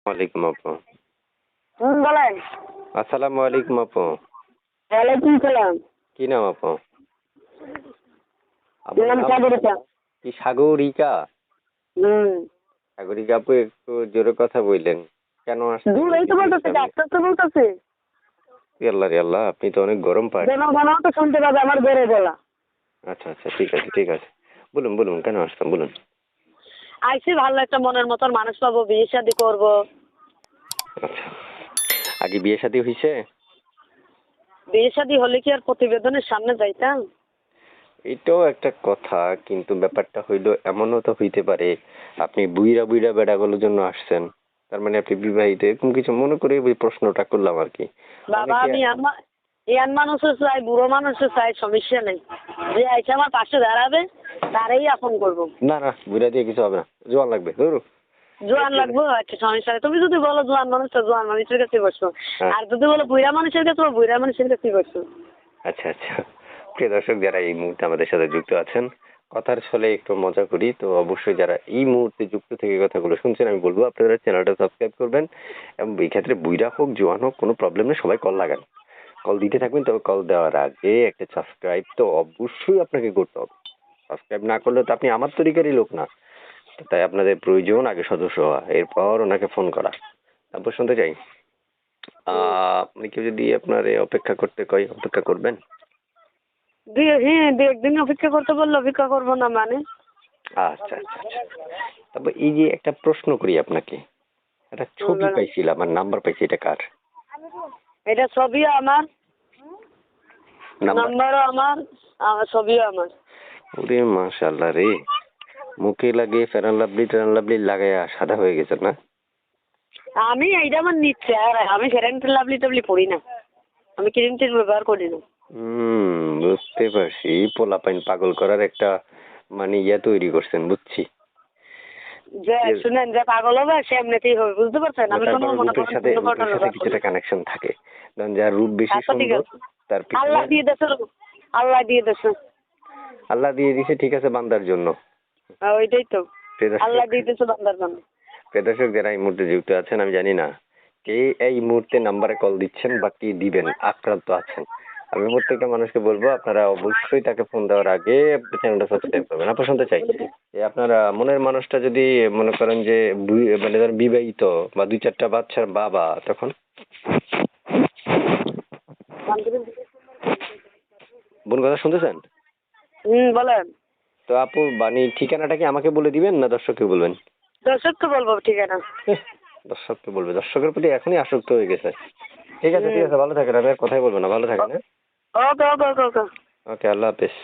ওয়ালাইকুম আপু। বলেন। আসসালামু আলাইকুম আপু। ওয়ালাইকুম সালাম। কি নাম আপু? আমার নাম সাগরিকা। কি সাগরিকা? হুম। সাগরিকা আপু, একটু জোরে কথা বললেন। কেন আসছেন? দূর এই তো বলতেছে, আস্তে আস্তে বলতেছে। আল্লাহ রে আল্লাহ, আপনি তো অনেক গরম পান। জনগণও তো শুনতে পাবে আমার বেড়ে বলা। আচ্ছা আচ্ছা, ঠিক আছে ঠিক আছে, বলুন বলুন, কেন আসছেন বলুন। আইসি ভালো একটা মনের মতন মানুষ পাবো, বিয়ে শাদী করবো। আচ্ছা, আগে বিয়ে শাদী হয়েছে? বিয়ে শাদী হলে কি আর প্রতিবেদনের সামনে যাইতাম? এটাও একটা কথা, কিন্তু ব্যাপারটা হইলো এমনও তো হইতে পারে আপনি বুইরা বুইরা বেড়াগুলোর জন্য আসছেন, তার মানে আপনি বিবাহিত, এরকম কিছু মনে করে ওই প্রশ্নটা করলাম আর কি। বাবা আমি ইয়ান মানুষও চাই, বুড়ো মানুষও চাই, সমস্যা নেই। যে আইসে আমার পাশে দাঁড়াবে তারই আপন করবো। না না, বুইরা দিয়ে কিছু হবে না, জোয়ান লাগবে ধরো। জোয়ান লাগবো, একটা সমস্যা নেই। তুমি যদি বলো জোয়ান মানুষ, তো জোয়ান মানুষের কাছে বসবো। হ্যাঁ। আর যদি বলো বুড়া মানুষের কাছে, বুড়া মানুষের কাছে বসবো। আচ্ছা আচ্ছা, প্রিয় দর্শক যারা এই মুহূর্তে আমাদের সাথে যুক্ত আছেন, কথার ছলে একটু মজা করি, তো অবশ্যই যারা এই মুহূর্তে যুক্ত থেকে কথাগুলো শুনছেন, আমি বলবো আপনারা চ্যানেলটা সাবস্ক্রাইব করবেন, এবং এই ক্ষেত্রে বুইড়া হোক জোয়ান হোক কোনো প্রবলেম নেই, সবাই কল লাগান, কল দিতে থাকবেন। তবে কল দেওয়ার আগে একটা সাবস্ক্রাইব তো অবশ্যই আপনাকে করতে হবে। সাবস্ক্রাইব না করলে তো আপনি আমার তরিকারই লোক না। তাই আপনাদের প্রয়োজন আগে সদস্য হওয়া, এরপর ওনাকে ফোন করা। তারপর শুনতে চাই, আপনি কেউ যদি আপনার অপেক্ষা করতে কয়, অপেক্ষা করবেন? হ্যাঁ, দু একদিন অপেক্ষা করতে বললে অপেক্ষা করবো না মানে? আচ্ছা আচ্ছা আচ্ছা, তবে এই যে একটা প্রশ্ন করি আপনাকে, একটা ছবি পাইছিলাম আর নাম্বার পাইছি, এটা কার এটা ছবিও আমার, নাম্বার? নাম্বারও আমার, আমার ছবিও আমার। ওরে মাশাআল্লাহ রে, মুখে লাগে ফেরান লাভলি টেরান লাভলি লাগাইয়া সাদা হয়ে গেছে না? আমি এইটা আমার নিচ্ছে, আর আমি ফেরেন লাভলি টাবলি পড়ি না, আমি ক্রিম টিম ব্যবহার করি না। বুঝতে পারছি, পোলাপাইন পাগল করার একটা মানে ইয়া তৈরি করছেন, বুঝছি। যে শুনেন, যে পাগল হবে সে এমনিতেই হবে, বুঝতে পারছেন? আমি কোনো মনে রূপের সাথে কিছুটা কানেকশন থাকে, কারণ যার রূপ বেশি আচ্ছা ঠিক সুন্দর আছে, তার আল্লাহ পিছনে দিয়ে দেছে, আল্লাহ দিয়ে দেছে। আল্লাহ দিয়ে দিছে, ঠিক আছে, বান্দার জন্য। ওইটাই তো, আল্লাহ দিয়ে দেছে বান্দার জন্য। দর্শক যারা এই মুহূর্তে যুক্ত আছেন, আমি জানি না কে এই মুহূর্তে নাম্বারে কল দিচ্ছেন বা কি দিবেন, আক্রান্ত আছেন। আমি প্রত্যেকটা মানুষকে বলবো আপনারা অবশ্যই তাকে ফোন দেওয়ার আগে চ্যানেলটা সাবস্ক্রাইব করবেন। আপনার শুনতে চাই যে আপনারা মনের মানুষটা যদি মনে করেন যে মানে ধরেন বিবাহিত বা 2-4টা বাচ্চার বাবা, তখন বোন কথা শুনতেছেন? বলেন। তো আপু বাণী ঠিকানাটা কি আমাকে বলে দিবেন না দর্শককে বলবেন? দর্শককে বলবো ঠিকানা। দর্শককে বলবে, দর্শকের প্রতি এখনই আসক্ত হয়ে গেছে। ঠিক আছে ঠিক আছে, ভালো থাকেন, আমি আর কথাই বলবো না, ভালো থাকেন। হ্যাঁ, ওকে ওকে ওকে ওকে। ওকে, আল্লাহ হাফেজ।